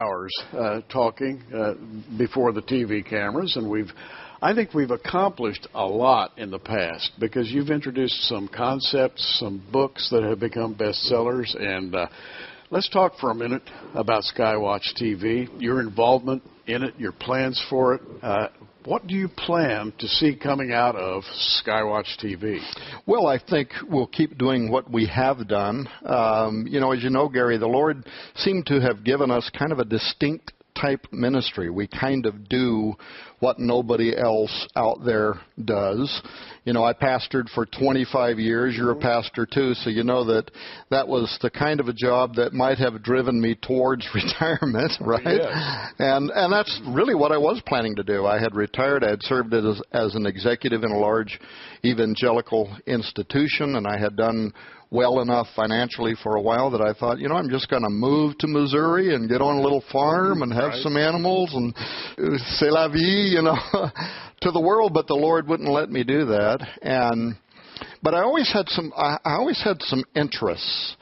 hours talking before the TV cameras, and I think we've accomplished a lot in the past because you've introduced some concepts, some books that have become bestsellers, and let's talk for a minute about Skywatch TV, your involvement in it, your plans for it. What do you plan to see coming out of Skywatch TV? Well, I think we'll keep doing what we have done. As you know, Gary, the Lord seemed to have given us kind of a distinct type ministry. We kind of do what nobody else out there does. I pastored for 25 years. You're a pastor too, so you know that was the kind of a job that might have driven me towards retirement, right? Yes. And that's really what I was planning to do. I had retired. I had served as an executive in a large evangelical institution, and I had done well enough financially for a while that I thought, I'm just going to move to Missouri and get on a little farm and have some animals and c'est la vie, to the world. But the Lord wouldn't let me do that. But I always had some interests.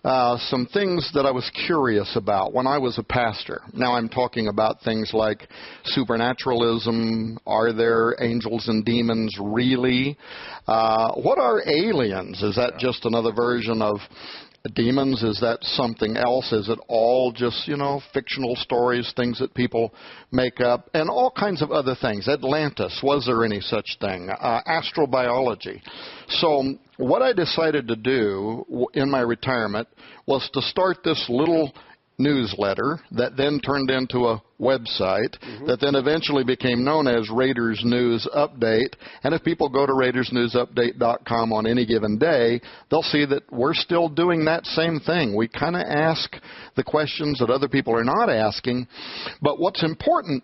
Some things that I was curious about when I was a pastor. Now I'm talking about things like supernaturalism. Are there angels and demons really? What are aliens? Is that just another version of demons? Is that something else? Is it all just, fictional stories, things that people make up, and all kinds of other things? Atlantis, was there any such thing? Astrobiology. So what I decided to do in my retirement was to start this little newsletter that then turned into a website that then eventually became known as Raiders News Update. And if people go to RaidersNewsUpdate.com on any given day, they'll see that we're still doing that same thing. We kind of ask the questions that other people are not asking. But what's important,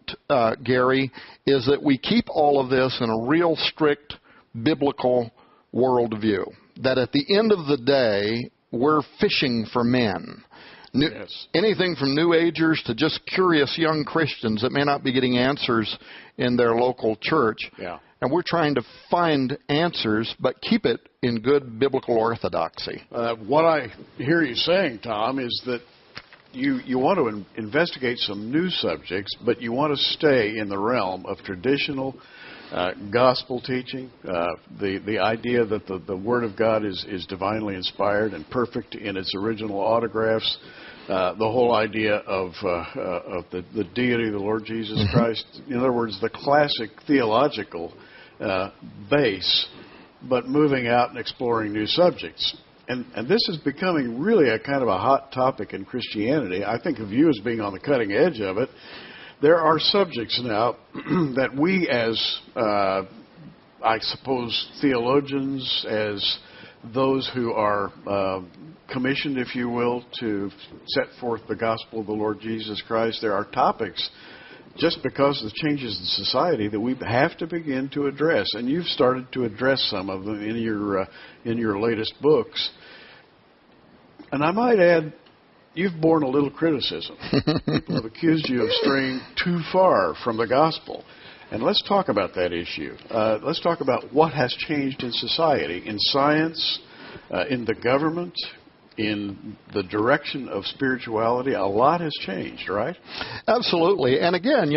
Gary, is that we keep all of this in a real strict biblical worldview. That at the end of the day, we're fishing for men. Yes. Anything from New Agers to just curious young Christians that may not be getting answers in their local church. Yeah. And we're trying to find answers, but keep it in good biblical orthodoxy. What I hear you saying, Tom, is that you want to investigate some new subjects, but you want to stay in the realm of traditional gospel teaching, the idea that the Word of God is divinely inspired and perfect in its original autographs, the whole idea of the deity of the Lord Jesus Christ. In other words, the classic theological base, but moving out and exploring new subjects. And this is becoming really a kind of a hot topic in Christianity. I think of you as being on the cutting edge of it. There are subjects now that we as, I suppose, theologians, as those who are commissioned, if you will, to set forth the gospel of the Lord Jesus Christ, there are topics, just because of the changes in society, that we have to begin to address. And you've started to address some of them in your latest books. And I might add, you've borne a little criticism. People have accused you of straying too far from the gospel. And let's talk about that issue. Let's talk about what has changed in society, in science, in the government, in the direction of spirituality. A lot has changed, right? Absolutely. And again,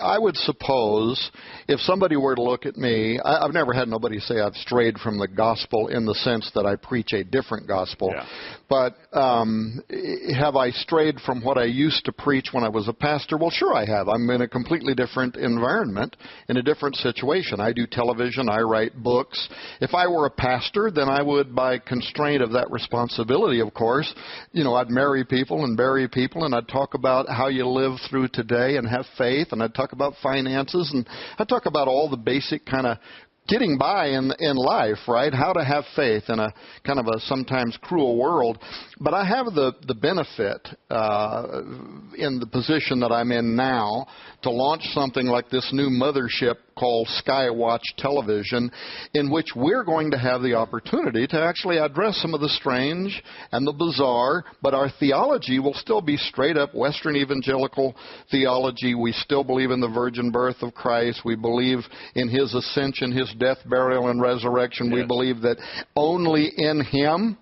I would suppose if somebody were to look at me, I've never had nobody say I've strayed from the gospel in the sense that I preach a different gospel. Yeah. But have I strayed from what I used to preach when I was a pastor? Well, sure I have. I'm in a completely different environment, in a different situation. I do television. I write books. If I were a pastor, then I would, by constraint of that responsibility, of course, I'd marry people and bury people, and I'd talk about how you live through today and have faith, and I'd talk about finances, and I'd talk about all the basic kind of getting by in life, right? How to have faith in a kind of a sometimes cruel world. But I have the benefit in the position that I'm in now to launch something like this new mothership called Skywatch Television, in which we're going to have the opportunity to actually address some of the strange and the bizarre, but our theology will still be straight up Western evangelical theology. We still believe in the virgin birth of Christ. We believe in His ascension, His death, burial, and resurrection. Yes. We believe that only in Him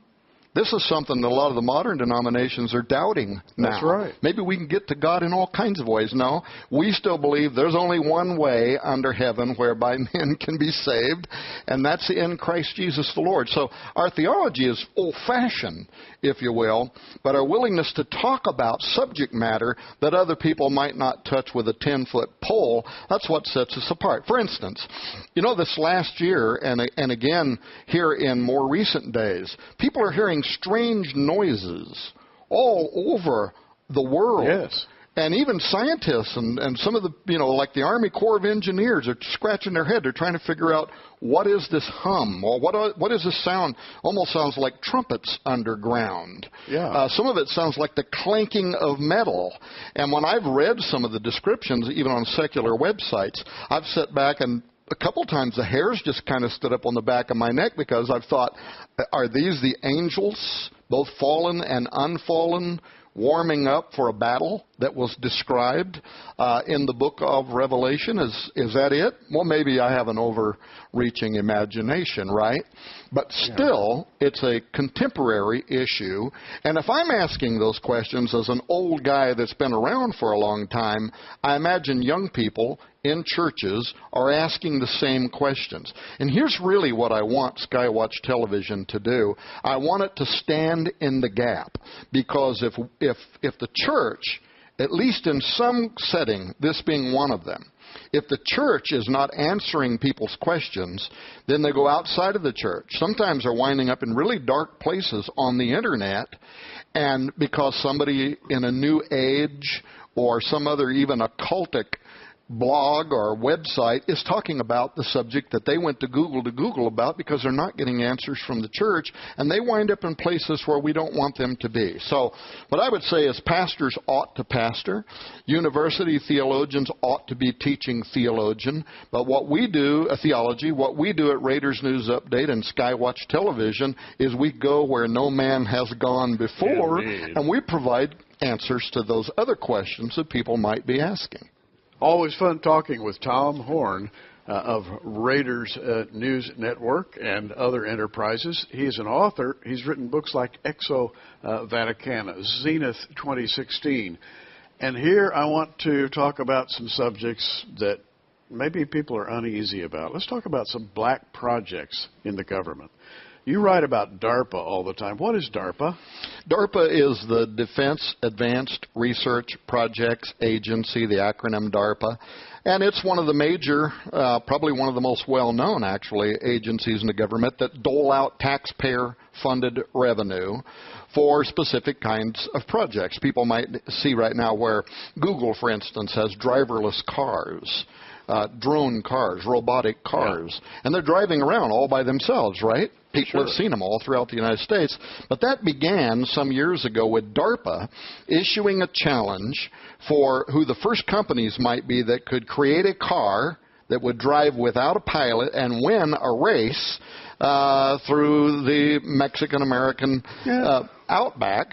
This is something that a lot of the modern denominations are doubting now. That's right. Maybe we can get to God in all kinds of ways. No, we still believe there's only one way under heaven whereby men can be saved, and that's in Christ Jesus the Lord. So our theology is old-fashioned, if you will, but our willingness to talk about subject matter that other people might not touch with a 10-foot pole, that's what sets us apart. For instance, this last year, and again here in more recent days, people are hearing strange noises all over the world. Yes. And even scientists and some of the, like the Army Corps of Engineers are scratching their head. They're trying to figure out, what is this hum? Or what is this sound? Almost sounds like trumpets underground. Yeah. Some of it sounds like the clanking of metal. And when I've read some of the descriptions, even on secular websites, I've sat back and a couple times the hairs just kind of stood up on the back of my neck, because I've thought, are these the angels, both fallen and unfallen, warming up for a battle that was described in the book of Revelation? Is that it? Well, maybe I have an overreaching imagination, right? But still, it's a contemporary issue. And if I'm asking those questions as an old guy that's been around for a long time, I imagine young people in churches are asking the same questions. And here's really what I want Skywatch Television to do. I want it to stand in the gap, because if the church, at least in some setting, this being one of them, if the church is not answering people's questions, then they go outside of the church. Sometimes they're winding up in really dark places on the internet, and because somebody in a new age or some other even occultic blog or website is talking about the subject that they went to Google about, because they're not getting answers from the church, and they wind up in places where we don't want them to be. So what I would say is pastors ought to pastor. University theologians ought to be teaching theology. But what we do at Raiders News Update and Skywatch Television is we go where no man has gone before, and we provide answers to those other questions that people might be asking. Always fun talking with Tom Horn of Raiders News Network and other enterprises. He's an author. He's written books like Exo Vaticana, Zenith 2016. And here I want to talk about some subjects that maybe people are uneasy about. Let's talk about some black projects in the government. You write about DARPA all the time. What is DARPA? DARPA is the Defense Advanced Research Projects Agency, the acronym DARPA. And it's one of the major, probably one of the most well-known, actually, agencies in the government that dole out taxpayer-funded revenue for specific kinds of projects. People might see right now where Google, for instance, has driverless cars. Drone cars, robotic cars. Yeah. And they're driving around all by themselves, right? People have seen them all throughout the United States. But that began some years ago with DARPA issuing a challenge for who the first companies might be that could create a car that would drive without a pilot and win a race through the Mexican-American outback.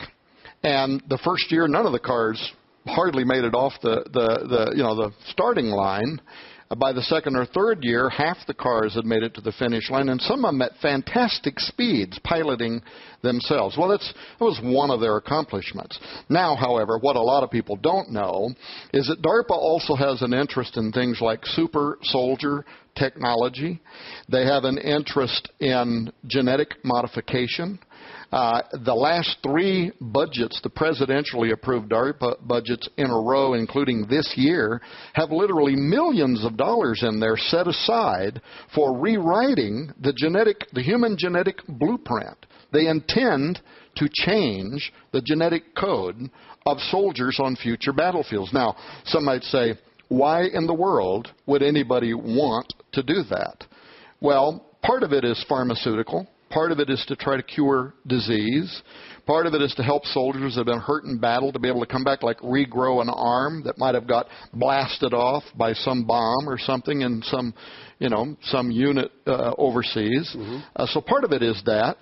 And the first year, none of the cars hardly made it off the starting line. By the second or third year, half the cars had made it to the finish line, and some of them at fantastic speeds, piloting themselves. Well, that was one of their accomplishments. Now, however, what a lot of people don't know is that DARPA also has an interest in things like super soldier technology. They have an interest in genetic modification. The last 3 budgets, the presidentially approved DARPA budgets in a row, including this year, have literally millions of dollars in there set aside for rewriting the human genetic blueprint. They intend to change the genetic code of soldiers on future battlefields. Now, some might say, why in the world would anybody want to do that? Well, part of it is pharmaceutical. Part of it is to try to cure disease. Part of it is to help soldiers that have been hurt in battle to be able to come back, like regrow an arm that might have got blasted off by some bomb or something in some unit overseas. Mm-hmm. So part of it is that.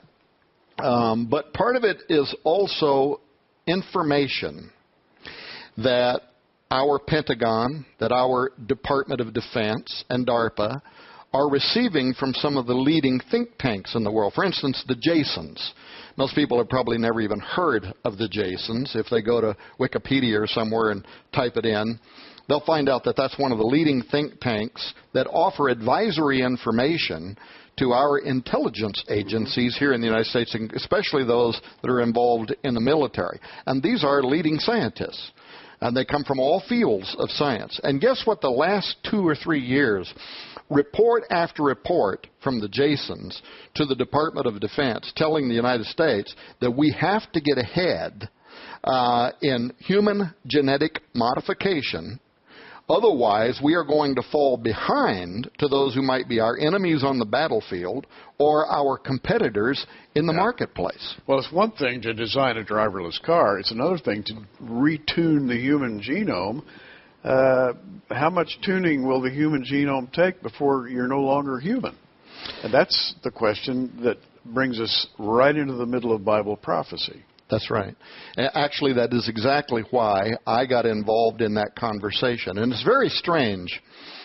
But part of it is also information that our Pentagon, that our Department of Defense and DARPA are receiving from some of the leading think tanks in the world. For instance, the Jasons. Most people have probably never even heard of the Jasons. If they go to Wikipedia or somewhere and type it in, they'll find out that that's one of the leading think tanks that offer advisory information to our intelligence agencies here in the United States, and especially those that are involved in the military. And these are leading scientists. And they come from all fields of science. And guess what? The last 2 or 3 years, report after report from the Jasons to the Department of Defense telling the United States that we have to get ahead in human genetic modification. Otherwise, we are going to fall behind to those who might be our enemies on the battlefield or our competitors in the marketplace. Well, it's one thing to design a driverless car. It's another thing to retune the human genome. How much tuning will the human genome take before you're no longer human? And that's the question that brings us right into the middle of Bible prophecy. That's right. Actually, that is exactly why I got involved in that conversation. And it's very strange.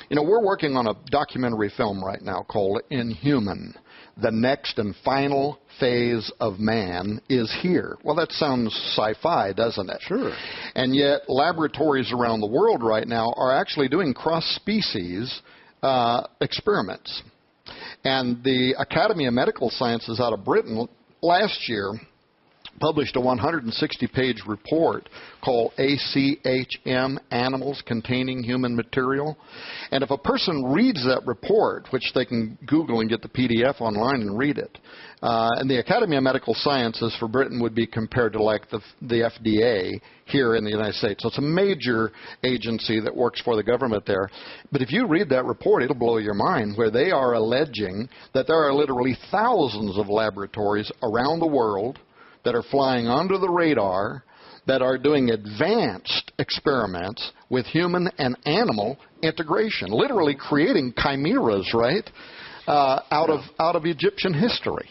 You know, we're working on a documentary film right now called Inhuman. The next and final phase of man is here. Well, that sounds sci-fi, doesn't it? Sure. And yet, laboratories around the world right now are actually doing cross-species experiments. And the Academy of Medical Sciences out of Britain last year published a 160-page report called ACHM, Animals Containing Human Material. And if a person reads that report, which they can Google and get the PDF online and read it, and the Academy of Medical Sciences for Britain would be compared to like the FDA here in the United States. So it's a major agency that works for the government there. But if you read that report, it'll blow your mind, where they are alleging that there are literally thousands of laboratories around the world that are flying under the radar, that are doing advanced experiments with human and animal integration, literally creating chimeras, right, out of Egyptian history.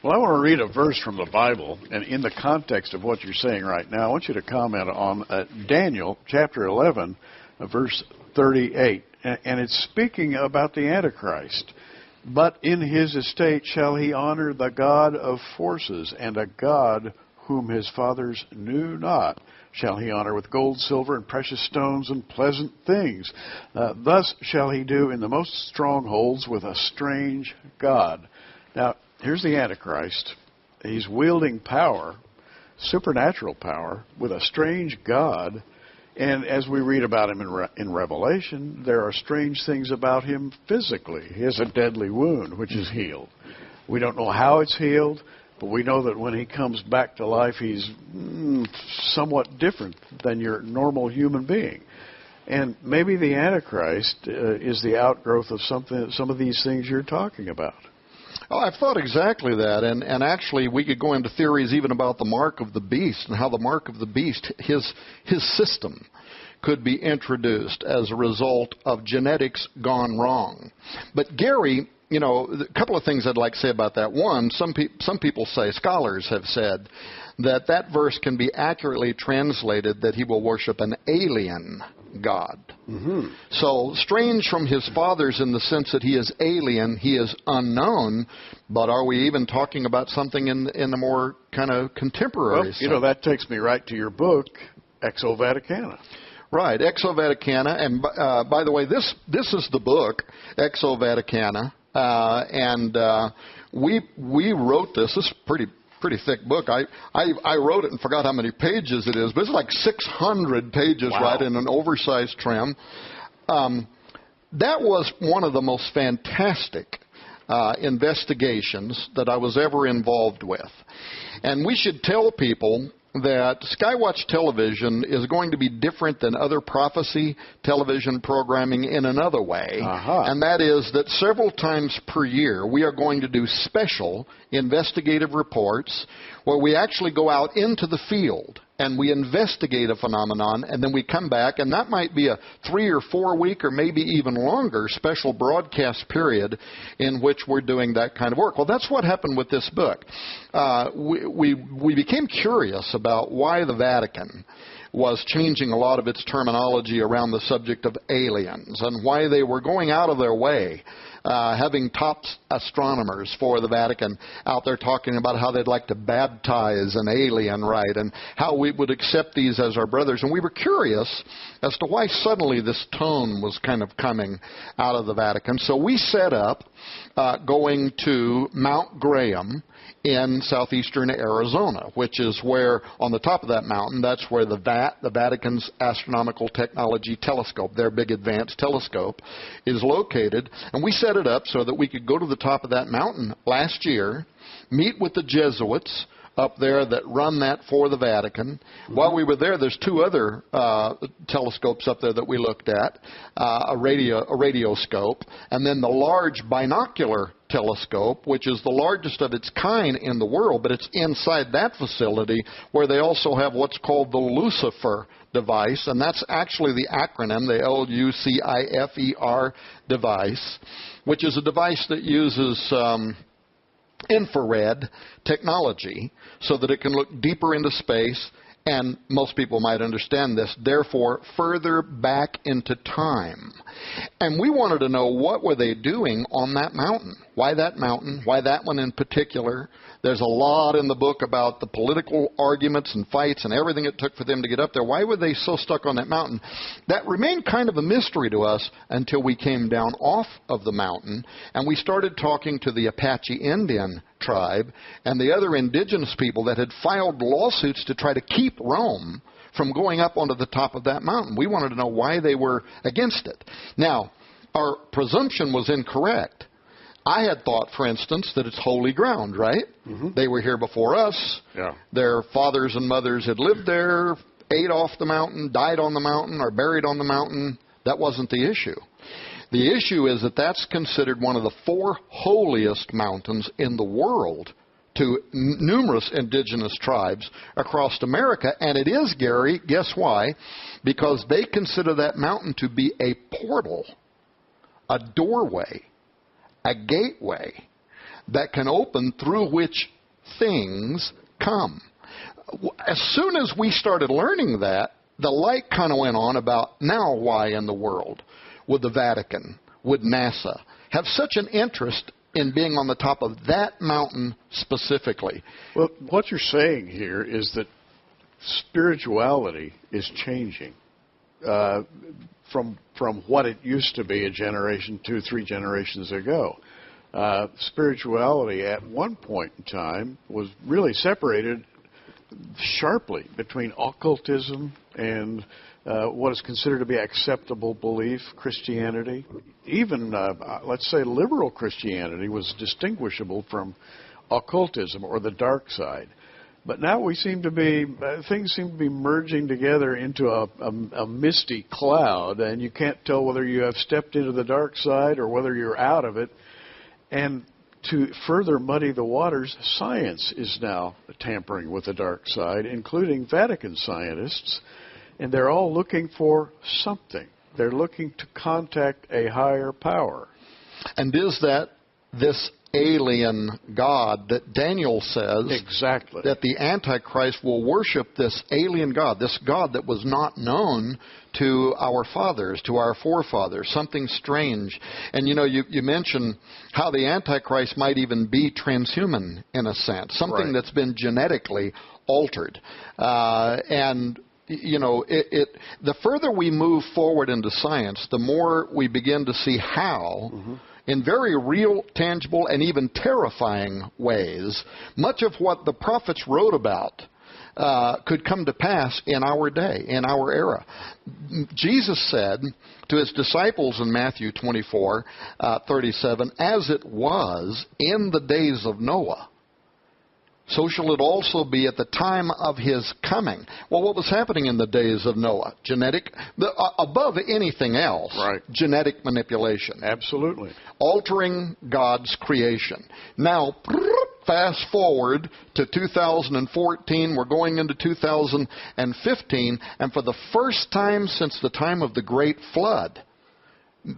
Well, I want to read a verse from the Bible, and in the context of what you're saying right now, I want you to comment on Daniel chapter 11, verse 38, and it's speaking about the Antichrist. But in his estate shall he honor the God of forces, and a God whom his fathers knew not shall he honor with gold, silver, and precious stones and pleasant things. Thus shall he do in the most strongholds with a strange God. Now, here's the Antichrist. He's wielding power, supernatural power, with a strange God. And as we read about him in Revelation, there are strange things about him physically. He has a deadly wound, which is healed. We don't know how it's healed, but we know that when he comes back to life, he's somewhat different than your normal human being. And maybe the Antichrist is the outgrowth of some of these things you're talking about. Oh, I've thought exactly that, and actually we could go into theories even about the mark of the beast and how the mark of the beast, his system, could be introduced as a result of genetics gone wrong. But Gary, you know, a couple of things I'd like to say about that. One, some people say, scholars have said, that verse can be accurately translated that he will worship an alien God. Mm-hmm. So strange from his fathers in the sense that he is alien, he is unknown, but are we even talking about something in the more kind of contemporary sense? You know, that takes me right to your book, Exo Vaticana. Right, Exo Vaticana, and by the way, this is the book, Exo Vaticana, and we wrote this. This is pretty thick book. I wrote it and forgot how many pages it is, but it's like 600 pages, wow. Right, in an oversized trim. That was one of the most fantastic investigations that I was ever involved with. And we should tell people that Skywatch Television is going to be different than other prophecy television programming in another way, and that is that several times per year we are going to do special investigative reports where we actually go out into the field and we investigate a phenomenon, and then we come back, and that might be a 3 or 4 week or maybe even longer special broadcast period in which we're doing that kind of work. Well, that's what happened with this book. We became curious about why the Vatican was changing a lot of its terminology around the subject of aliens and why they were going out of their way having top astronomers for the Vatican out there talking about how they'd like to baptize an alien rite and how we would accept these as our brothers. And we were curious as to why suddenly this tone was kind of coming out of the Vatican. So we set up going to Mount Graham in southeastern Arizona, which is where, on the top of that mountain, that's where the Vatican's Astronomical Technology Telescope, their big advanced telescope, is located. And we set it up so that we could go to the top of that mountain last year, meet with the Jesuits up there that run that for the Vatican. While we were there, there's two other telescopes up there that we looked at, a radioscope, and then the large binocular telescope, which is the largest of its kind in the world, but it's inside that facility where they also have what's called the Lucifer device, and that's actually the acronym, the LUCIFER device, which is a device that uses infrared technology so that it can look deeper into space, and most people might understand this, therefore further back into time. And we wanted to know, what were they doing on that mountain? Why that mountain? Why that one in particular? There's a lot in the book about the political arguments and fights and everything it took for them to get up there. Why were they so stuck on that mountain? That remained kind of a mystery to us until we came down off of the mountain and we started talking to the Apache Indian tribe and the other indigenous people that had filed lawsuits to try to keep Rome from going up onto the top of that mountain. We wanted to know why they were against it. Now, our presumption was incorrect. I had thought, for instance, that it's holy ground, right? Mm-hmm. They were here before us. Yeah. Their fathers and mothers had lived there, ate off the mountain, died on the mountain, or buried on the mountain. That wasn't the issue. The issue is that that's considered one of the 4 holiest mountains in the world to numerous indigenous tribes across America. And it is, Gary, guess why? Because they consider that mountain to be a portal, a doorway, a gateway that can open through which things come. As soon as we started learning that, the light kind of went on about, now why in the world would the Vatican, would NASA have such an interest in being on the top of that mountain specifically? Well, what you're saying here is that spirituality is changing from what it used to be a generation, 2, 3 generations ago. Spirituality at one point in time was really separated sharply between occultism and what is considered to be acceptable belief, Christianity. Even, let's say, liberal Christianity was distinguishable from occultism or the dark side. But now we seem to be, things seem to be merging together into a misty cloud, and you can't tell whether you have stepped into the dark side or whether you're out of it. And to further muddy the waters, science is now tampering with the dark side, including Vatican scientists, and they're all looking for something. They're looking to contact a higher power. And is that this alien God that Daniel says exactly that the Antichrist will worship, this alien God, this God that was not known to our fathers, to our forefathers, something strange. And you mentioned how the Antichrist might even be transhuman in a sense, something that's been genetically altered. And the further we move forward into science, the more we begin to see how in very real, tangible, and even terrifying ways, much of what the prophets wrote about could come to pass in our day, in our era. Jesus said to his disciples in Matthew 24:37, as it was in the days of Noah, so shall it also be at the time of his coming. Well, what was happening in the days of Noah? Above anything else, genetic manipulation. Absolutely. Altering God's creation. Now, fast forward to 2014, we're going into 2015, and for the first time since the time of the Great Flood,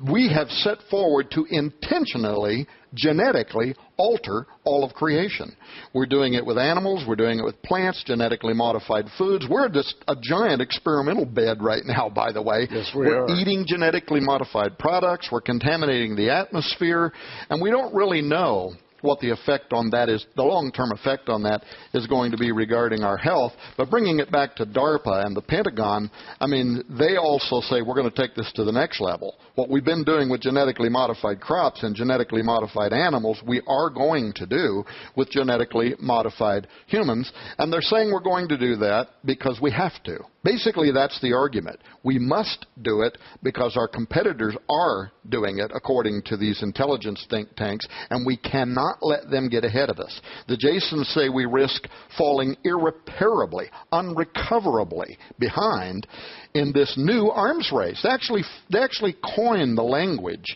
we have set forward to intentionally, genetically alter all of creation. We're doing it with animals. We're doing it with plants, genetically modified foods. We're just a giant experimental bed right now, by the way. Yes, we're eating genetically modified products. We're contaminating the atmosphere. And we don't really know what the effect on that is, the long-term effect on that is going to be regarding our health. But bringing it back to DARPA and the Pentagon, I mean, they also say we're going to take this to the next level. What we've been doing with genetically modified crops and genetically modified animals, we are going to do with genetically modified humans. And they're saying we're going to do that because we have to. Basically, that's the argument. We must do it because our competitors are doing it, according to these intelligence think tanks, and we cannot let them get ahead of us. The Jasons say we risk falling irreparably, unrecoverably behind in this new arms race. They actually coined the language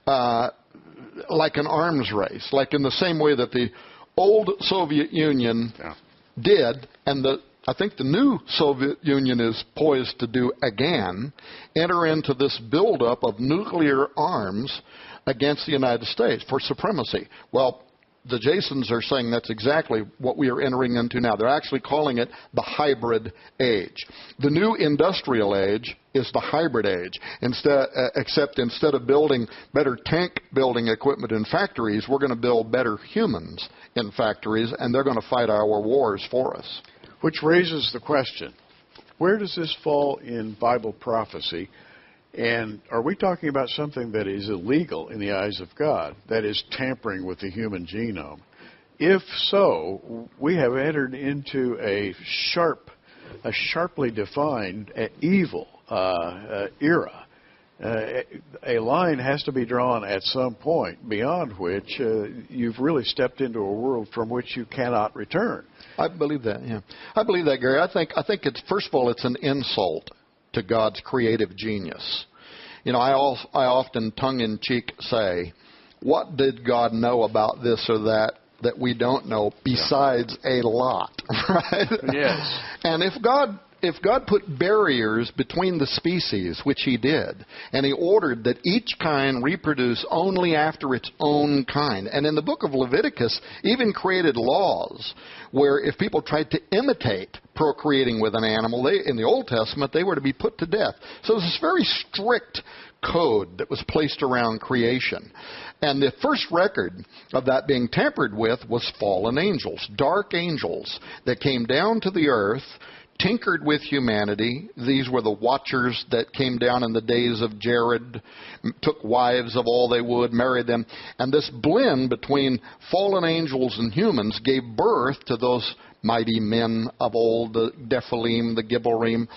like an arms race, like in the same way that the old Soviet Union did, and I think the new Soviet Union is poised to do again, enter into this buildup of nuclear arms against the United States for supremacy. Well, the Jasons are saying that's exactly what we are entering into now. They're actually calling it the hybrid age. The new industrial age is the hybrid age. Except instead of building better tank building equipment in factories, we're going to build better humans in factories, and they're going to fight our wars for us. Which raises the question, where does this fall in Bible prophecy? And are we talking about something that is illegal in the eyes of God, that is tampering with the human genome? If so, we have entered into a sharply defined evil era. A line has to be drawn at some point beyond which you've really stepped into a world from which you cannot return. I believe that, yeah. I believe that, Gary. I think it's, first of all, it's an insult to God's creative genius. You know, I often tongue-in-cheek say, what did God know about this or that we don't know besides a lot, right? Yes. And if God put barriers between the species, which he did, and he ordered that each kind reproduce only after its own kind, and in the book of Leviticus even created laws where if people tried to imitate procreating with an animal, in the Old Testament, they were to be put to death. So there's this very strict code that was placed around creation. And the first record of that being tampered with was fallen angels, dark angels that came down to the earth, tinkered with humanity. These were the watchers that came down in the days of Jared, took wives of all they would, married them. And this blend between fallen angels and humans gave birth to those mighty men of old, the Nephilim, the Gibborim.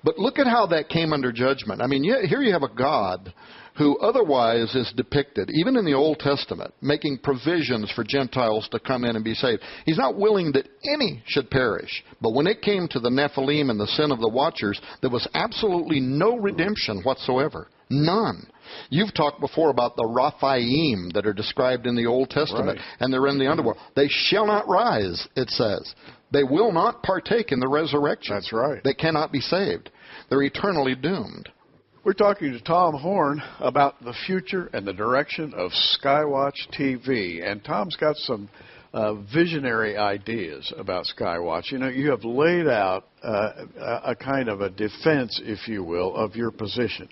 But look at how that came under judgment. I mean, here you have a God who otherwise is depicted, even in the Old Testament, making provisions for Gentiles to come in and be saved. He's not willing that any should perish. But when it came to the Nephilim and the sin of the watchers, there was absolutely no redemption whatsoever. None. You've talked before about the Raphaim that are described in the Old Testament, right, and they're in the underworld. They shall not rise, it says. They will not partake in the resurrection. That's right. They cannot be saved. They're eternally doomed. We're talking to Tom Horn about the future and the direction of Skywatch TV. And Tom's got some visionary ideas about Skywatch. You know, you have laid out a kind of a defense, if you will, of your position.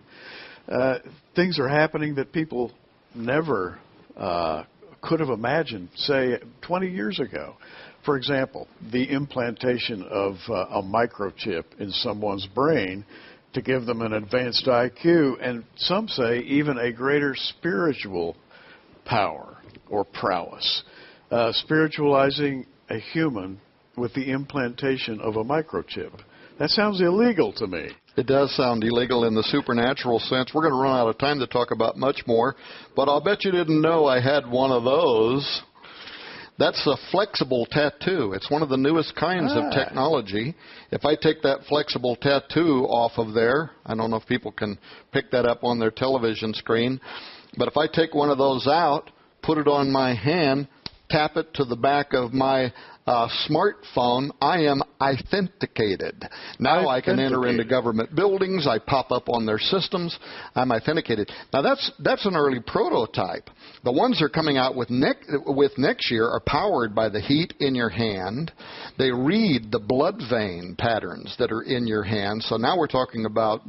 Things are happening that people never could have imagined, say, 20 years ago. For example, the implantation of a microchip in someone's brain to give them an advanced IQ, and some say even a greater spiritual power or prowess. Spiritualizing a human with the implantation of a microchip. That sounds illegal to me. It does sound illegal in the supernatural sense. We're going to run out of time to talk about much more, but I'll bet you didn't know I had one of those. That's a flexible tattoo. It's one of the newest kinds of technology. If I take that flexible tattoo off of there, I don't know if people can pick that up on their television screen, but if I take one of those out, put it on my hand, tap it to the back of my smartphone, I am authenticated. Now I can enter into government buildings. I pop up on their systems. I'm authenticated. Now that's an early prototype. The ones that are coming out with next year are powered by the heat in your hand. They read the blood vein patterns that are in your hand. So now we're talking about,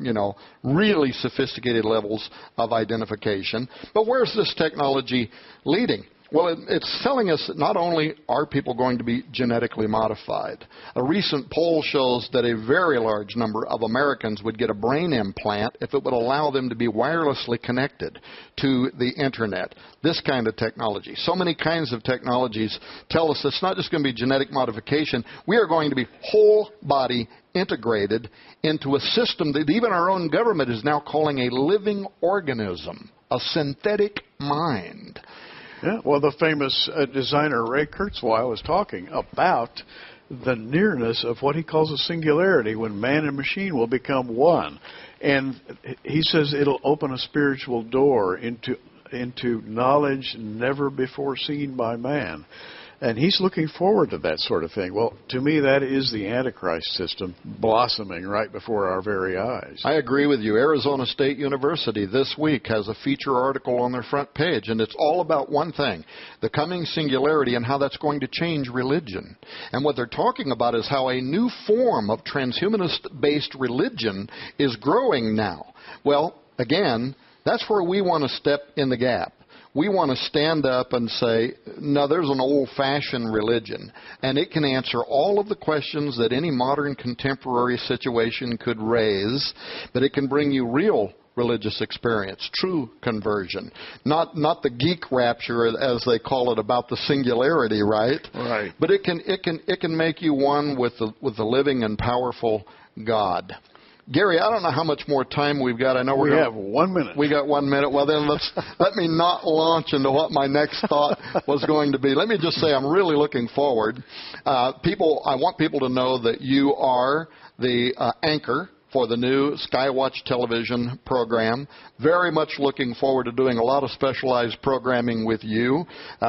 really sophisticated levels of identification. But where's this technology leading? Well, it's telling us that not only are people going to be genetically modified, a recent poll shows that a very large number of Americans would get a brain implant if it would allow them to be wirelessly connected to the Internet. This kind of technology. So many kinds of technologies tell us it's not just going to be genetic modification. We are going to be whole body integrated into a system that even our own government is now calling a living organism, a synthetic mind. Yeah, well, the famous designer Ray Kurzweil is talking about the nearness of what he calls a singularity, when man and machine will become one. And he says it'll open a spiritual door into knowledge never before seen by man. And he's looking forward to that sort of thing. Well, to me, that is the Antichrist system blossoming right before our very eyes. I agree with you. Arizona State University this week has a feature article on their front page, and it's all about one thing, the coming singularity and how that's going to change religion. And what they're talking about is how a new form of transhumanist-based religion is growing now. Well, again, that's where we want to step in the gap. We want to stand up and say, no, there's an old-fashioned religion, and it can answer all of the questions that any modern contemporary situation could raise, but it can bring you real religious experience, true conversion, not the geek rapture as they call it about the singularity, right? Right. But it can make you one with the living and powerful God. Gary, I don't know how much more time we've got. I know we have 1 minute. We got 1 minute. Well, then let me not launch into what my next thought was going to be. Let me just say I'm really looking forward. I want people to know that you are the anchor for the new Skywatch television program. Very much looking forward to doing a lot of specialized programming with you.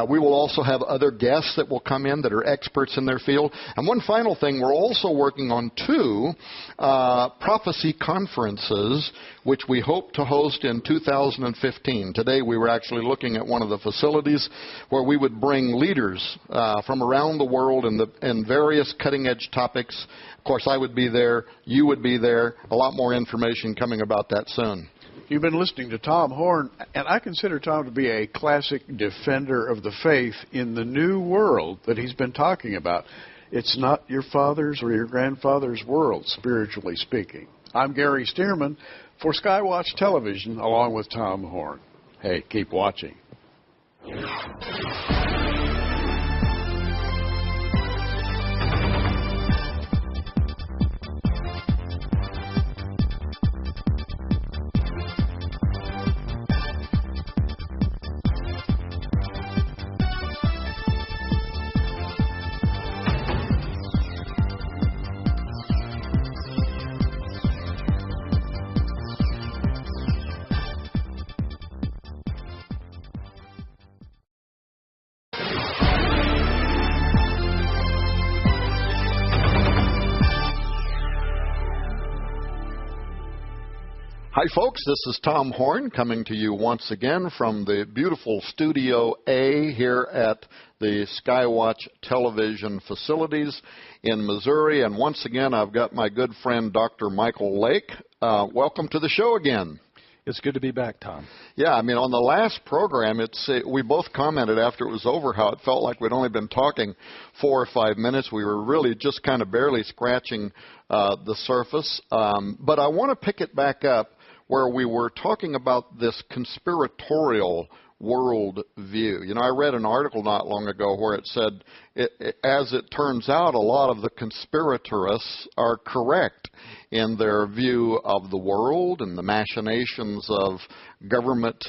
We will also have other guests that will come in that are experts in their field. And one final thing, we're also working on 2 prophecy conferences, which we hope to host in 2015. Today we were actually looking at one of the facilities where we would bring leaders from around the world in various cutting-edge topics. Of course, I would be there. You would be there. A lot more information coming about that soon. You've been listening to Tom Horn, and I consider Tom to be a classic defender of the faith in the new world that he's been talking about. It's not your father's or your grandfather's world, spiritually speaking. I'm Gary Stearman for Skywatch Television, along with Tom Horn. Hey, keep watching. Hi, folks. This is Tom Horn coming to you once again from the beautiful Studio A here at the Skywatch television facilities in Missouri. And once again, I've got my good friend, Dr. Michael Lake. Welcome to the show again. It's good to be back, Tom. Yeah, I mean, on the last program, we both commented after it was over how it felt like we'd only been talking 4 or 5 minutes. We were really just kind of barely scratching the surface. But I want to pick it back up where we were talking about this conspiratorial world view. You know, I read an article not long ago where it said, as it turns out, a lot of the conspiratorists are correct in their view of the world and the machinations of government,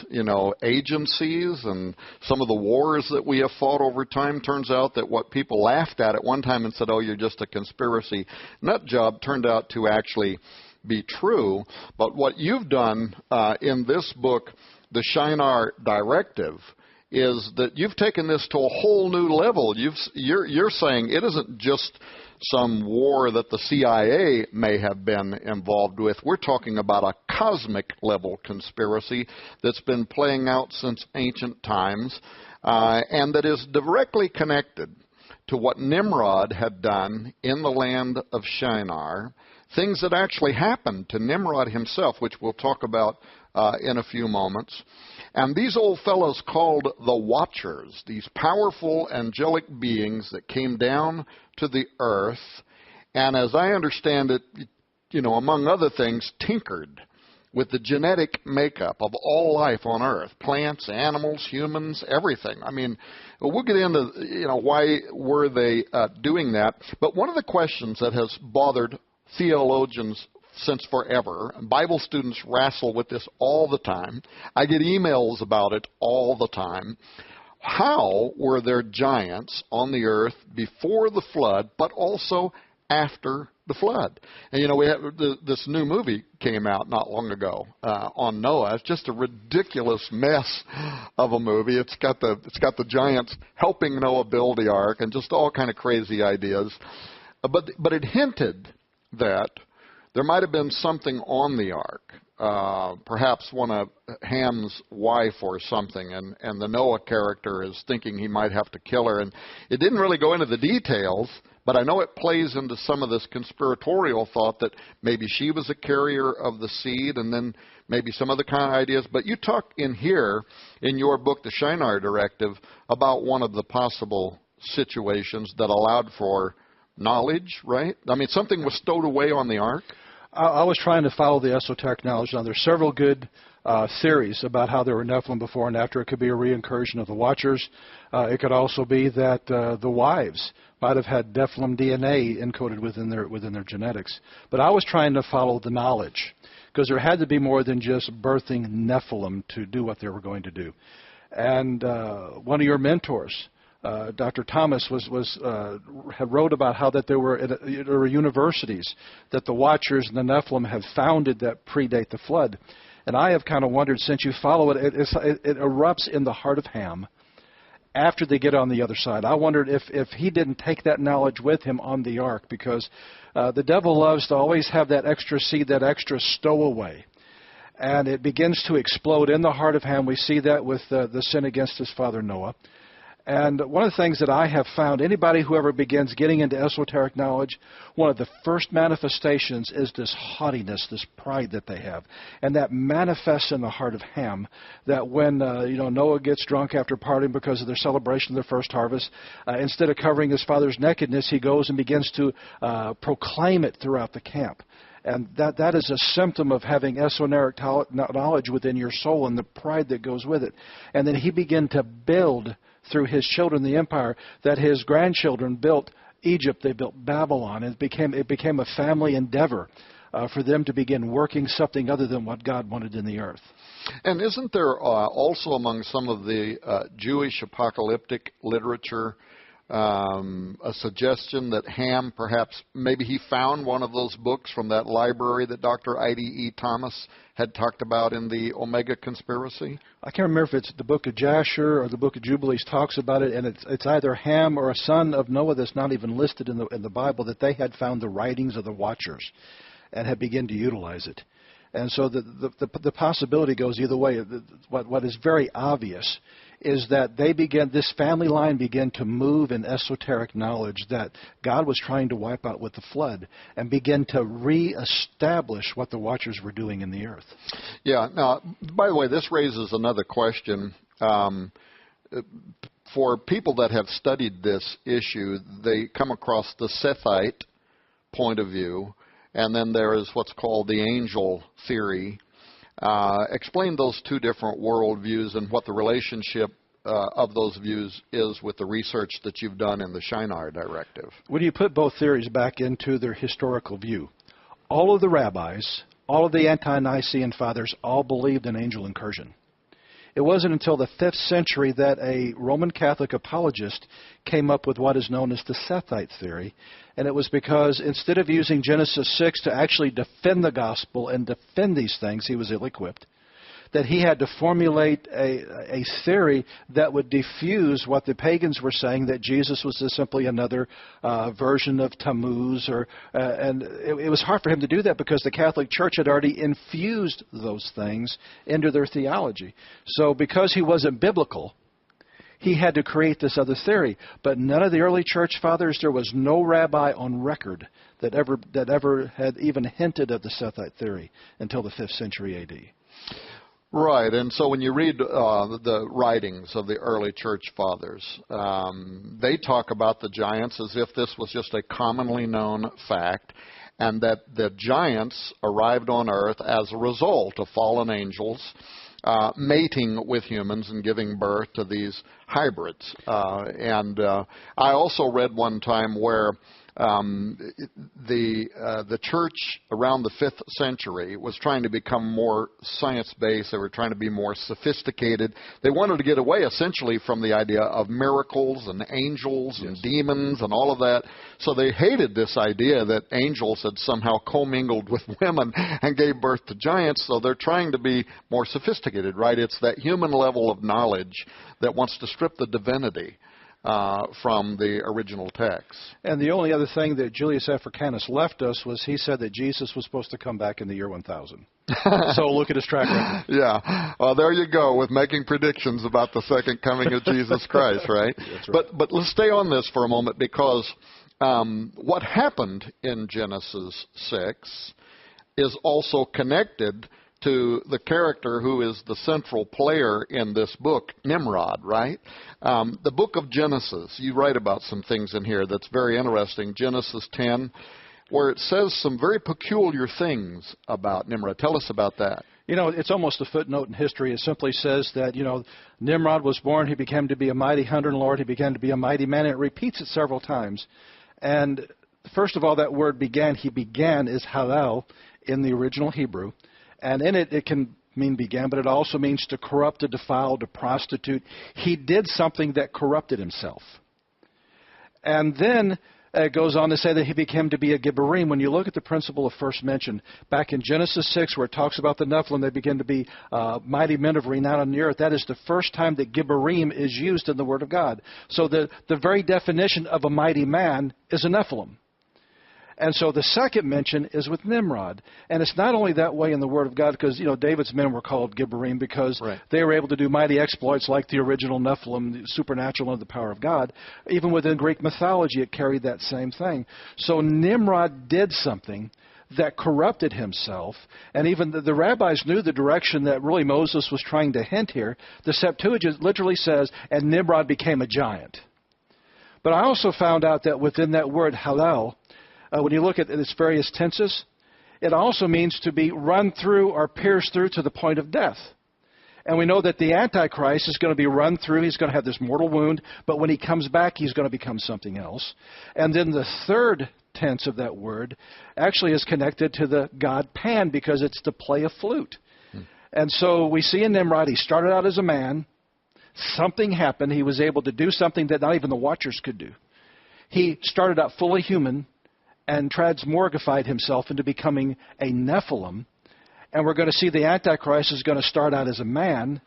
agencies and some of the wars that we have fought over time. Turns out that what people laughed at one time and said, oh, you're just a conspiracy nut job, turned out to actually be true. But what you've done in this book, The Shinar Directive, is that you've taken this to a whole new level. You're saying it isn't just some war that the CIA may have been involved with. We're talking about a cosmic level conspiracy that's been playing out since ancient times, and that is directly connected to what Nimrod had done in the land of Shinar, things that actually happened to Nimrod himself, which we'll talk about in a few moments. And these old fellows called the Watchers, these powerful angelic beings that came down to the earth, and as I understand it, among other things, tinkered with the genetic makeup of all life on earth, plants, animals, humans, everything. I mean, we'll get into, why were they doing that. But one of the questions that has bothered theologians since forever, and Bible students wrestle with this all the time. I get emails about it all the time. How were there giants on the earth before the flood, but also after the flood? And we have this new movie came out not long ago on Noah. It's just a ridiculous mess of a movie. It's got the giants helping Noah build the ark and just all kind of crazy ideas. But it hinted that there might have been something on the ark, perhaps one of Ham's wife or something, and the Noah character is thinking he might have to kill her. And it didn't really go into the details, but I know it plays into some of this conspiratorial thought that maybe she was a carrier of the seed, and then maybe some other kind of ideas. But you talk in here, in your book, The Shinar Directive, about one of the possible situations that allowed for knowledge, right? I mean, something was stowed away on the ark. I was trying to follow the esoteric knowledge. Now, there's several good theories about how there were Nephilim before and after. It could be a reincursion of the Watchers. It could also be that the wives might have had Nephilim DNA encoded within their genetics. But I was trying to follow the knowledge, because there had to be more than just birthing Nephilim to do what they were going to do. And one of your mentors, Dr. Thomas, had wrote about how that there were universities that the Watchers and the Nephilim have founded that predate the flood. And I have kind of wondered, since you follow it, it erupts in the heart of Ham after they get on the other side. I wondered if he didn't take that knowledge with him on the ark, because the devil loves to always have that extra seed, that extra stowaway. And it begins to explode in the heart of Ham. We see that with the sin against his father Noah. And one of the things that I have found, anybody who ever begins getting into esoteric knowledge, one of the first manifestations is this haughtiness, this pride that they have. And that manifests in the heart of Ham, that when Noah gets drunk after partying because of their celebration of their first harvest, instead of covering his father's nakedness, he goes and begins to proclaim it throughout the camp. And that is a symptom of having esoteric knowledge within your soul and the pride that goes with it. And then he began to build through his children the empire that his grandchildren built. Egypt, they built Babylon. It became a family endeavor for them to begin working something other than what God wanted in the earth. And isn't there also among some of the Jewish apocalyptic literature a suggestion that Ham, perhaps, maybe he found one of those books from that library that Dr. I.D.E. Thomas had talked about in the Omega Conspiracy? I can't remember if it's the book of Jasher or the book of Jubilees talks about it, and it's either Ham or a son of Noah that's not even listed in the Bible, that they had found the writings of the Watchers and had begun to utilize it. And so the possibility goes either way. What is very obvious is that this family line began to move in esoteric knowledge that God was trying to wipe out with the flood, and begin to reestablish what the Watchers were doing in the earth. Yeah. Now, by the way, this raises another question. For people that have studied this issue, they come across the Sethite point of view, and then there is what's called the angel theory. Explain those two different worldviews and what the relationship of those views is with the research that you've done in the Shinar Directive. When you put both theories back into their historical view, all of the rabbis, all of the ante-Nicene fathers, all believed in angel incursion. It wasn't until the 5th century that a Roman Catholic apologist came up with what is known as the Sethite theory. And it was because instead of using Genesis 6 to actually defend the gospel and defend these things, he was ill-equipped. that he had to formulate a theory that would diffuse what the pagans were saying, that Jesus was just simply another version of Tammuz. And it was hard for him to do that because the Catholic Church had already infused those things into their theology. So because he wasn't biblical, he had to create this other theory. But none of the early church fathers, there was no rabbi on record that ever had even hinted of the Sethite theory until the 5th century A.D. Right, and so when you read the writings of the early church fathers, they talk about the giants as if this was just a commonly known fact, and that the giants arrived on earth as a result of fallen angels mating with humans and giving birth to these hybrids. And I also read one time where the church around the 5th century was trying to become more science-based. They were trying to be more sophisticated. They wanted to get away essentially from the idea of miracles and angels and demons and all of that. So they hated this idea that angels had somehow commingled with women and gave birth to giants. So they're trying to be more sophisticated, right? It's that human level of knowledge that wants to strip the divinity from the original text. And the only other thing that Julius Africanus left us was he said that Jesus was supposed to come back in the year 1000. So look at his track record. Yeah. Well, there you go with making predictions about the second coming of Jesus Christ, right? That's right. But let's stay on this for a moment, because what happened in Genesis 6 is also connected to the character who is the central player in this book, Nimrod, right? The book of Genesis, you write about some things in here that's very interesting. Genesis 10, where it says some very peculiar things about Nimrod. Tell us about that. You know, it's almost a footnote in history. It simply says that, Nimrod was born, he became to be a mighty hunter and lord, he began to be a mighty man, and it repeats it several times. And first of all, that word he began is halal in the original Hebrew. And in it, it can mean began, but it also means to corrupt, to defile, to prostitute. He did something that corrupted himself. And then it goes on to say that he became to be a Gibborim. When you look at the principle of first mention, back in Genesis 6, where it talks about the Nephilim, they begin to be mighty men of renown on the earth. That is the first time that Gibborim is used in the Word of God. So the very definition of a mighty man is a Nephilim. And so the second mention is with Nimrod. And it's not only that way in the Word of God, because, David's men were called Gibborim because they were able to do mighty exploits like the original Nephilim, the supernatural and the power of God. Even within Greek mythology, it carried that same thing. So Nimrod did something that corrupted himself, and even the rabbis knew the direction that really Moses was trying to hint here. The Septuagint literally says, and Nimrod became a giant. But I also found out that within that word halal, when you look at its various tenses, it also means to be run through or pierced through to the point of death. And we know that the Antichrist is going to be run through. He's going to have this mortal wound, but when he comes back, he's going to become something else. And then the third tense of that word actually is connected to the god Pan, because it's to play a flute. And so we see in Nimrod, he started out as a man. Something happened. He was able to do something that not even the Watchers could do. He started out fully human and transmorgified himself into becoming a Nephilim. And we're going to see the Antichrist is going to start out as a man,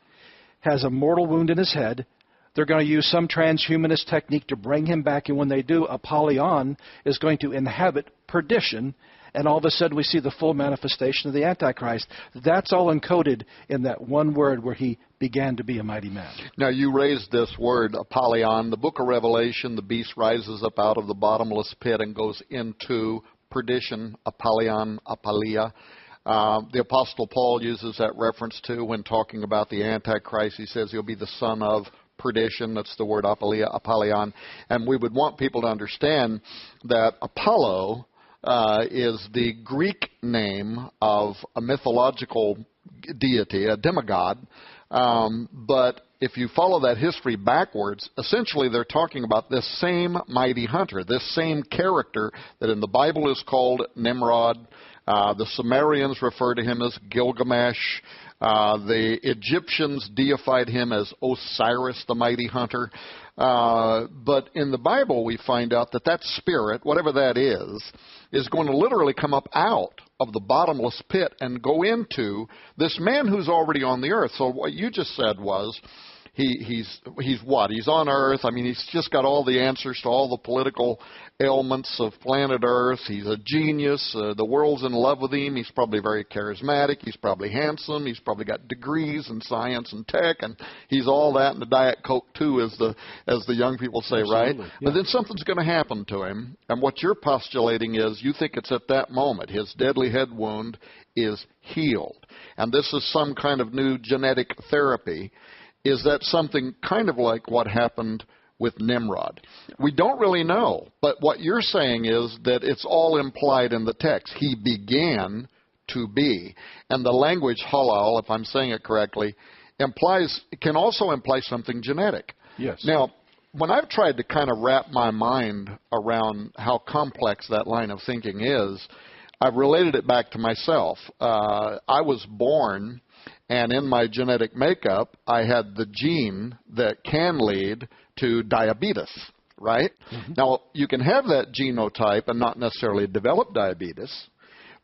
has a mortal wound in his head. They're going to use some transhumanist technique to bring him back, and when they do, Apollyon is going to inhabit perdition, and all of a sudden we see the full manifestation of the Antichrist. That's all encoded in that one word where he began to be a mighty man. Now, you raised this word, Apollyon. The book of Revelation, the beast rises up out of the bottomless pit and goes into perdition, Apollyon, Apollia. The Apostle Paul uses that reference, too, when talking about the Antichrist. He says he'll be the son of perdition. That's the word Apollyon. And we would want people to understand that Apollo is the Greek name of a mythological deity, a demigod. But if you follow that history backwards, essentially they're talking about this same mighty hunter, this same character that in the Bible is called Nimrod. The Sumerians refer to him as Gilgamesh. The Egyptians deified him as Osiris, the mighty hunter. But in the Bible we find out that spirit, whatever that is going to literally come up out of the bottomless pit and go into this man who's already on the earth. So what you just said was, he's what? He's on Earth. I mean, he's just got all the answers to all the political ailments of planet Earth. He's a genius. The world's in love with him. He's probably very charismatic. He's probably handsome. He's probably got degrees in science and tech, and he's all that and a Diet Coke too, as the young people say, right? Yeah. But then something's going to happen to him, and what you're postulating is you think it's at that moment his deadly head wound is healed, and this is some kind of new genetic therapy. Is that something kind of like what happened with Nimrod? We don't really know, but what you're saying is that it's all implied in the text. He began to be. And the language halal, if I'm saying it correctly, can also imply something genetic. Yes. Now, when I've tried to kind of wrap my mind around how complex that line of thinking is, I've related it back to myself. I was born, and in my genetic makeup, I had the gene that can lead to diabetes, right? Mm-hmm. Now, you can have that genotype and not necessarily develop diabetes,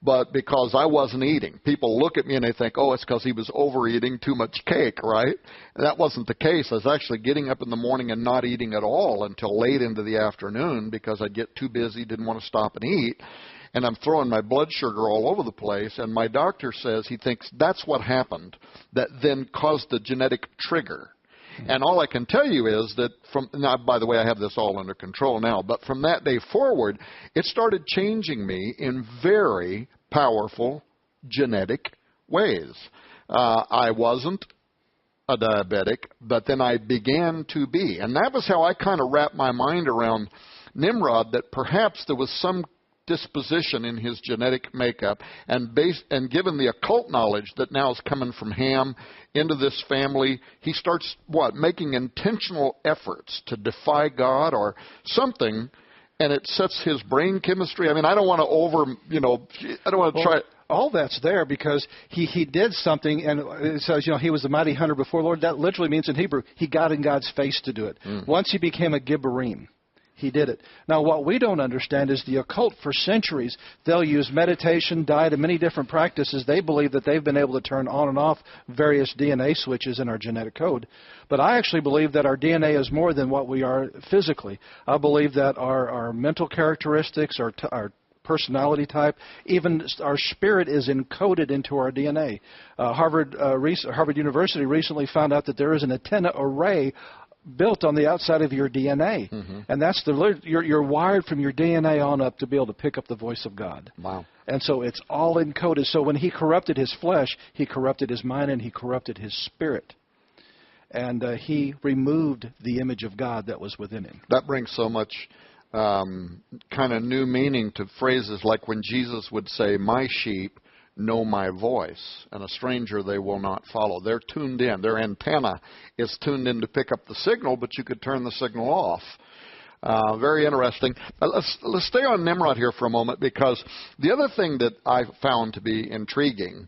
but because I wasn't eating. People look at me and they think, oh, it's because he was overeating too much cake, right? And that wasn't the case. I was actually getting up in the morning and not eating at all until late into the afternoon because I'd get too busy, didn't want to stop and eat. And I'm throwing my blood sugar all over the place, and my doctor says he thinks that's what happened that then caused the genetic trigger. Mm-hmm. And all I can tell you is that now, by the way, I have this all under control now, but from that day forward, it started changing me in very powerful genetic ways. I wasn't a diabetic, but then I began to be. And that was how I kind of wrapped my mind around Nimrod, that perhaps there was some disposition in his genetic makeup, and given the occult knowledge that now is coming from Ham into this family, he starts making intentional efforts to defy God or something, and it sets his brain chemistry. I mean, I don't want to I don't want to try. All that's there because he did something, and it says, he was a mighty hunter before the Lord. That literally means in Hebrew, he got in God's face to do it. Once he became a Gibborim, he did it. Now, what we don't understand is the occult for centuries, they'll use meditation, diet, and many different practices. They believe that they've been able to turn on and off various DNA switches in our genetic code. But I actually believe that our DNA is more than what we are physically. I believe that our mental characteristics, our personality type, even our spirit is encoded into our DNA. Harvard University recently found out that there is an antenna array built on the outside of your DNA. Mm-hmm. And that's you're wired from your DNA on up to be able to pick up the voice of God. Wow. And so it's all encoded. So when he corrupted his flesh, he corrupted his mind and he corrupted his spirit. And he removed the image of God that was within him. That brings so much kind of new meaning to phrases like when Jesus would say, my sheep know my voice, and a stranger they will not follow. They're tuned in. Their antenna is tuned in to pick up the signal, but you could turn the signal off. Very interesting. Let's stay on Nimrod here for a moment, because the other thing that I found to be intriguing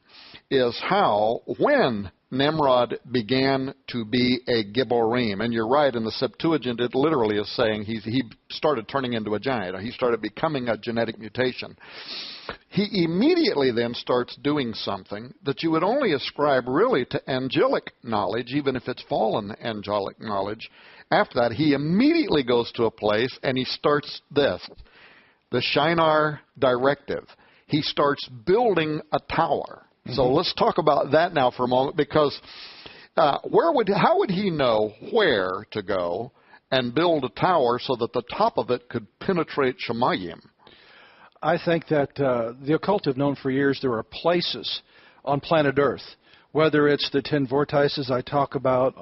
is how, when Nimrod began to be a Gibborim, and you're right, in the Septuagint it literally is saying he started turning into a giant. He started becoming a genetic mutation. He immediately then starts doing something that you would only ascribe really to angelic knowledge, even if it's fallen angelic knowledge. After that, he immediately goes to a place and he starts this, the Shinar directive. He starts building a tower. Mm-hmm. So let's talk about that now for a moment, because how would he know where to go and build a tower so that the top of it could penetrate Shemayim? I think that the occult have known for years there are places on planet Earth, whether it's the 10 vortices I talk about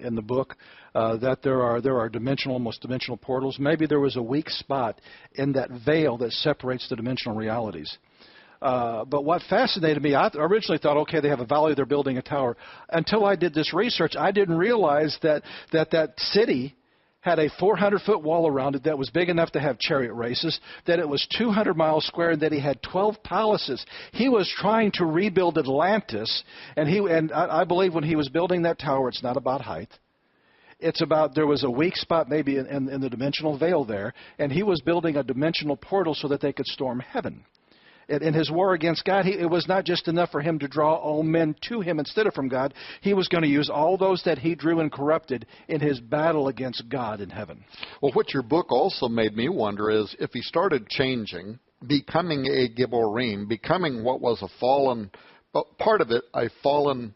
in the book, that there are almost dimensional portals. Maybe there was a weak spot in that veil that separates the dimensional realities. But what fascinated me, I originally thought, okay, they have a valley, they're building a tower. Until I did this research, I didn't realize that city had a 400-foot wall around it that was big enough to have chariot races, that it was 200 miles square, and that he had 12 palaces. He was trying to rebuild Atlantis, and I believe when he was building that tower, it's not about height. It's about, there was a weak spot maybe in the dimensional veil there, and he was building a dimensional portal so that they could storm heaven. In his war against God, it was not just enough for him to draw all men to him instead of from God. He was going to use all those that he drew and corrupted in his battle against God in heaven. Well, what your book also made me wonder is if he started changing, becoming a Gibborim, becoming what was a fallen, part of it, a fallen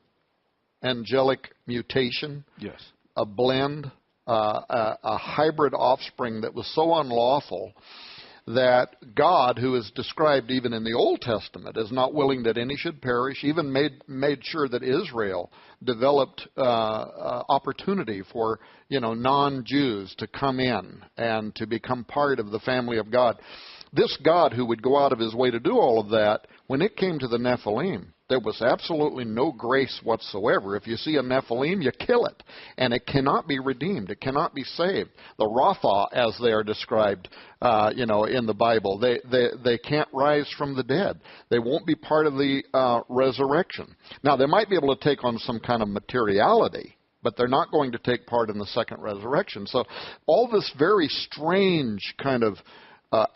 angelic mutation, yes, a blend, a hybrid offspring that was so unlawful that God, who is described even in the Old Testament as not willing that any should perish, even made sure that Israel developed opportunity for non-Jews to come in and to become part of the family of God. This God who would go out of his way to do all of that, when it came to the Nephilim, there was absolutely no grace whatsoever. If you see a Nephilim, you kill it. And it cannot be redeemed. It cannot be saved. The Rapha, as they are described, in the Bible, they can't rise from the dead. They won't be part of the resurrection. Now, they might be able to take on some kind of materiality, but they're not going to take part in the second resurrection. So all this very strange kind of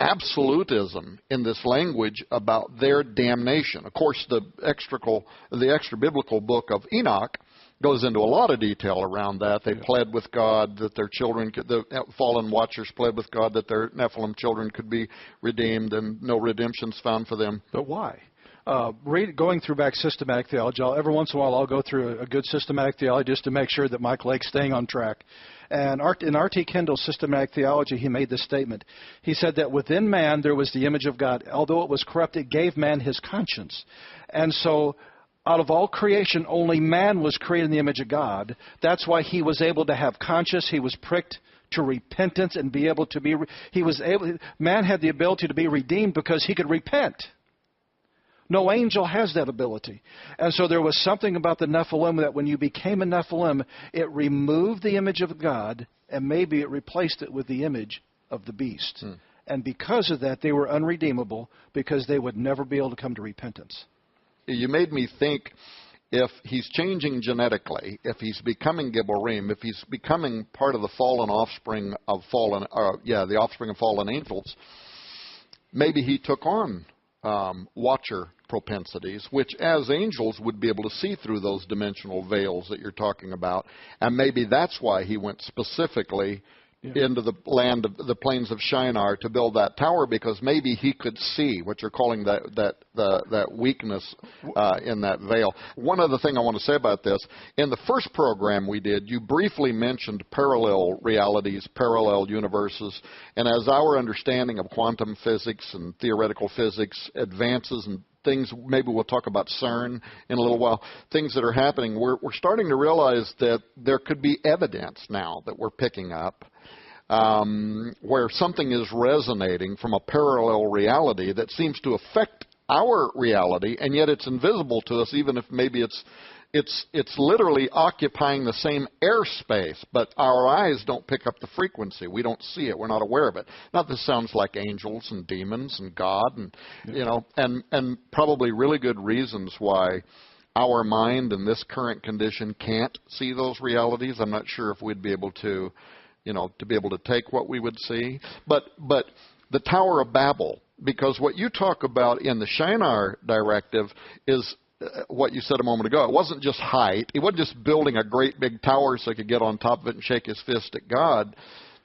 absolutism in this language about their damnation. Of course, the extra biblical book of Enoch goes into a lot of detail around that. They pled with God that their children, the fallen watchers pled with God that their Nephilim children could be redeemed, and no redemption's found for them. But why? Going through back systematic theology, every once in a while I'll go through a good systematic theology just to make sure that Mike Lake's staying on track. And in R.T. Kendall's systematic theology, he made this statement. He said that within man there was the image of God. Although it was corrupt, it gave man his conscience. And so out of all creation, only man was created in the image of God. That's why he was able to have conscience. He was pricked to repentance and be able to be... Man had the ability to be redeemed because he could repent. No angel has that ability. And so there was something about the Nephilim that when you became a Nephilim, it removed the image of God, and maybe it replaced it with the image of the beast. And because of that, they were unredeemable because they would never be able to come to repentance. You made me think, if he's changing genetically, if he's becoming Gibborim, if he's becoming part of the fallen offspring of the offspring of fallen angels, maybe he took on watcher propensities, which as angels would be able to see through those dimensional veils that you're talking about. And maybe that's why he went specifically into the land of the plains of Shinar to build that tower, because maybe he could see what you're calling that weakness in that veil. One other thing I want to say about this, in the first program we did, you briefly mentioned parallel realities, parallel universes, and as our understanding of quantum physics and theoretical physics advances and things, maybe we'll talk about CERN in a little while, things that are happening, we're starting to realize that there could be evidence now that we're picking up where something is resonating from a parallel reality that seems to affect our reality, and yet it's invisible to us, even if maybe it's literally occupying the same airspace, but our eyes don't pick up the frequency. We don't see it. We're not aware of it. Now, this sounds like angels and demons and God, and and probably really good reasons why our mind in this current condition can't see those realities. I'm not sure if we'd be able to, to be able to take what we would see. But the Tower of Babel, because what you talk about in the Shinar directive is what you said a moment ago. It wasn't just height. It wasn't just building a great big tower so he could get on top of it and shake his fist at God.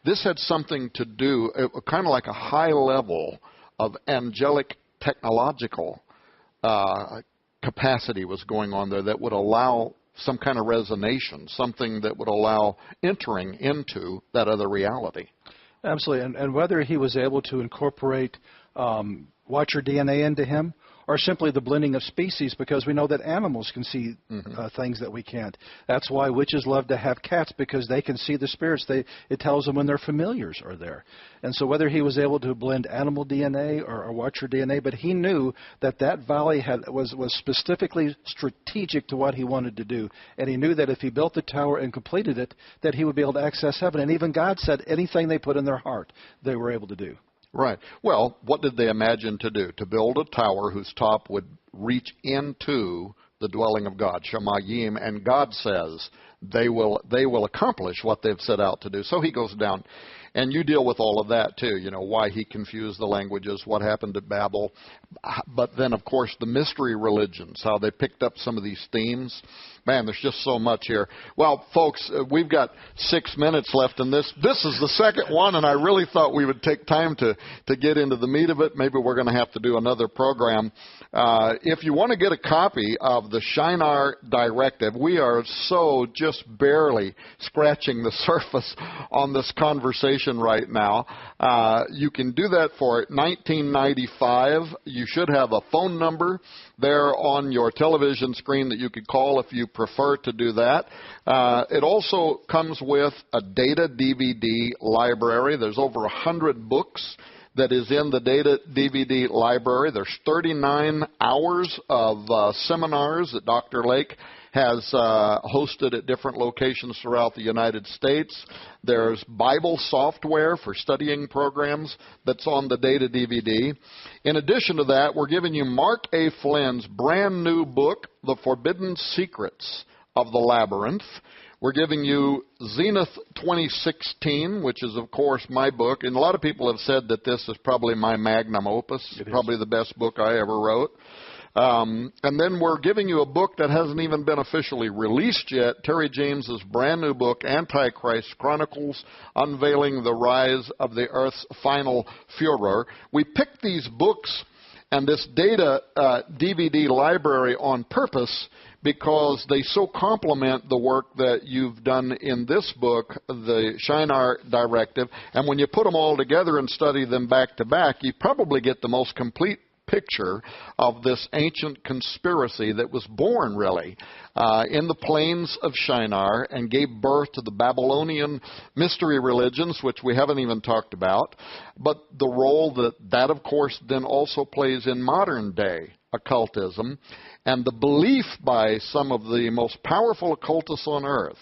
This had something to do, kind of like a high level of angelic technological capacity was going on there that would allow some kind of resonation, something that would allow entering into that other reality. Absolutely. And whether he was able to incorporate watcher DNA into him, or simply the blending of species, because we know that animals can see things that we can't. That's why witches love to have cats, because they can see the spirits. It tells them when their familiars are there. And so whether he was able to blend animal DNA or watcher DNA, but he knew that valley was specifically strategic to what he wanted to do. And he knew that if he built the tower and completed it, that he would be able to access heaven. And even God said anything they put in their heart, they were able to do. Right. Well, what did they imagine to do? To build a tower whose top would reach into the dwelling of God, Shamayim, and God says they will accomplish what they've set out to do. So he goes down. And you deal with all of that too, why he confused the languages, what happened at Babel. But then, of course, the mystery religions, how they picked up some of these themes. Man, there's just so much here. Well, folks, we've got 6 minutes left in this. This is the second one, and I really thought we would take time to get into the meat of it. Maybe we're going to have to do another program. If you want to get a copy of the Shinar Directive, we are so just barely scratching the surface on this conversation right now. You can do that for $19.95. You should have a phone number there on your television screen that you could call if you prefer to do that. It also comes with a data DVD library. There's over 100 books that is in the data DVD library. There's 39 hours of seminars that Dr. Lake has hosted at different locations throughout the United States. There's Bible software for studying programs that's on the data DVD. In addition to that, we're giving you Mark A. Flynn's brand new book, The Forbidden Secrets of the Labyrinth. We're giving you Zenith 2016, which is, of course, my book. And a lot of people have said that this is probably my magnum opus, probably the best book I ever wrote. And then we're giving you a book that hasn't even been officially released yet, Terry James's brand new book, Antichrist Chronicles, Unveiling the Rise of the Earth's Final Furor. We picked these books and this data DVD library on purpose because they so complement the work that you've done in this book, the Shinar Directive. And when you put them all together and study them back to back, you probably get the most complete picture of this ancient conspiracy that was born, really, in the plains of Shinar and gave birth to the Babylonian mystery religions, which we haven't even talked about, but the role that of course, then also plays in modern-day occultism and the belief by some of the most powerful occultists on earth.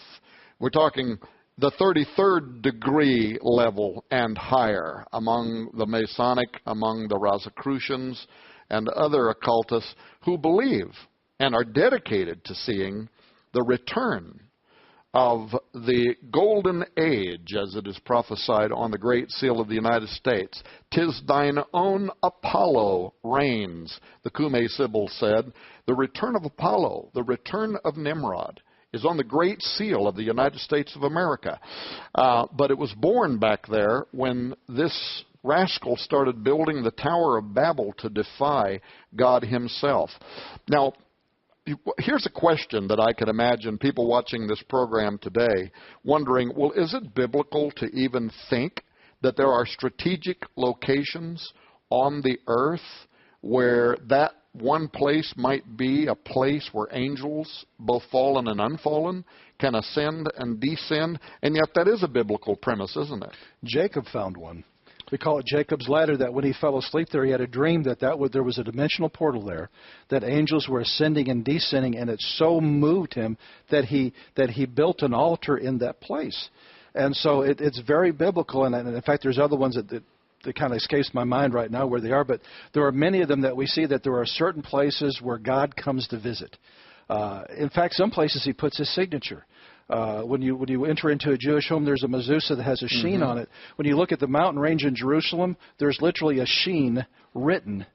We're talking the 33rd degree level and higher among the Masonic, among the Rosicrucians, and other occultists who believe and are dedicated to seeing the return of the golden age, as it is prophesied on the Great Seal of the United States. "'Tis thine own Apollo reigns," the Kume Sibyl said. The return of Apollo, the return of Nimrod, is on the Great Seal of the United States of America. But it was born back there when this rascal started building the Tower of Babel to defy God himself. Now, here's a question that I could imagine people watching this program today wondering, well, is it biblical to even think that there are strategic locations on the earth where that one place might be a place where angels, both fallen and unfallen, can ascend and descend? And yet that is a biblical premise, isn't it? Jacob found one. We call it Jacob's ladder, that when he fell asleep there, he had a dream that there was a dimensional portal there, that angels were ascending and descending, and it so moved him that he built an altar in that place. And so it's very biblical, and in fact, there's other ones that kind of escapes my mind right now where they are, but there are many of them that we see that there are certain places where God comes to visit. In fact, some places he puts his signature. When you enter into a Jewish home, there's a mezuzah that has a sheen on it. When you look at the mountain range in Jerusalem, there's literally a sheen written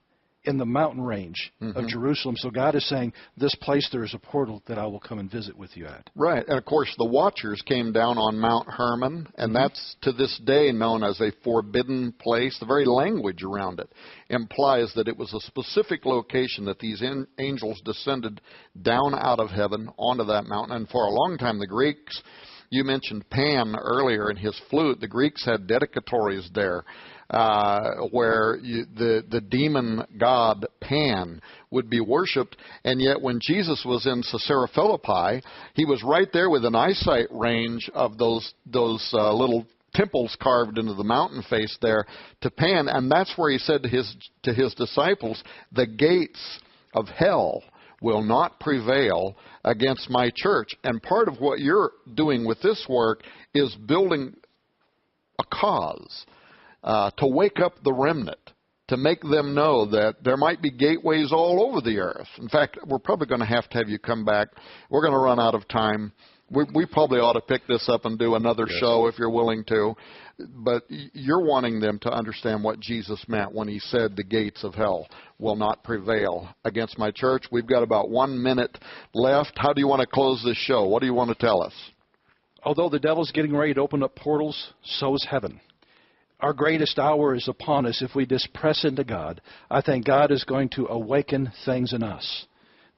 in the mountain range of Jerusalem. So God is saying, this place there is a portal that I will come and visit with you at. Right. And, of course, the Watchers came down on Mount Hermon, and that's to this day known as a forbidden place. The very language around it implies that it was a specific location that these angels descended down out of heaven onto that mountain. And for a long time, the Greeks, you mentioned Pan earlier in his flute, the Greeks had dedicatories there. Where the demon god Pan would be worshipped, and yet when Jesus was in Caesarea Philippi, he was right there with an eyesight range of those little temples carved into the mountain face there to Pan, and that's where he said to his disciples, "The gates of hell will not prevail against my church." And part of what you're doing with this work is building a cause. To wake up the remnant, to make them know that there might be gateways all over the earth. In fact, we're probably going to have you come back. We're going to run out of time. we probably ought to pick this up and do another show if you're willing to. But you're wanting them to understand what Jesus meant when he said the gates of hell will not prevail against my church. We've got about 1 minute left. How do you want to close this show? What do you want to tell us? Although the devil's getting ready to open up portals, so is heaven. Our greatest hour is upon us if we just press into God. I think God is going to awaken things in us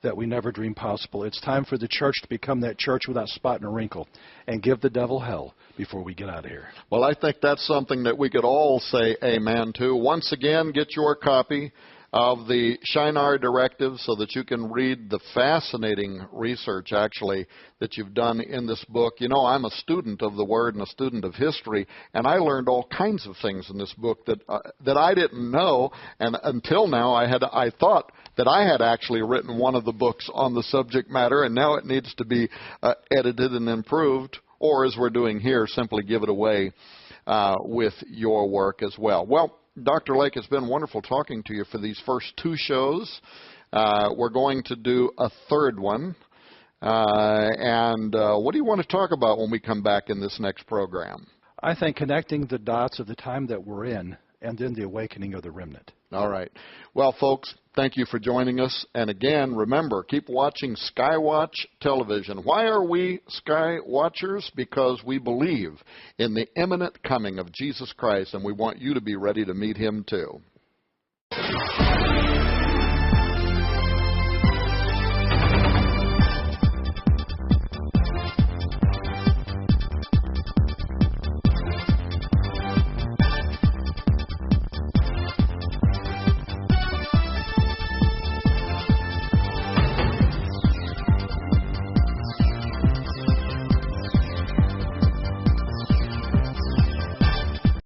that we never dreamed possible. It's time for the church to become that church without spot and a wrinkle and give the devil hell before we get out of here. Well, I think that's something that we could all say amen to. Once again, get your copy of the Shinar Directive so that you can read the fascinating research, actually, that you've done in this book. You know, I'm a student of the Word and a student of history, and I learned all kinds of things in this book that I didn't know, and until now I thought that I had actually written one of the books on the subject matter, and now it needs to be edited and improved, or as we're doing here, simply give it away with your work as well. Well, Dr. Lake, it's been wonderful talking to you for these first 2 shows. We're going to do a third one. And what do you want to talk about when we come back in this next program? I think connecting the dots of the time that we're in and then the awakening of the remnant. All right. Well, folks, thank you for joining us. And again, remember, keep watching Skywatch Television. Why are we Sky Watchers? Because we believe in the imminent coming of Jesus Christ, and we want you to be ready to meet him too.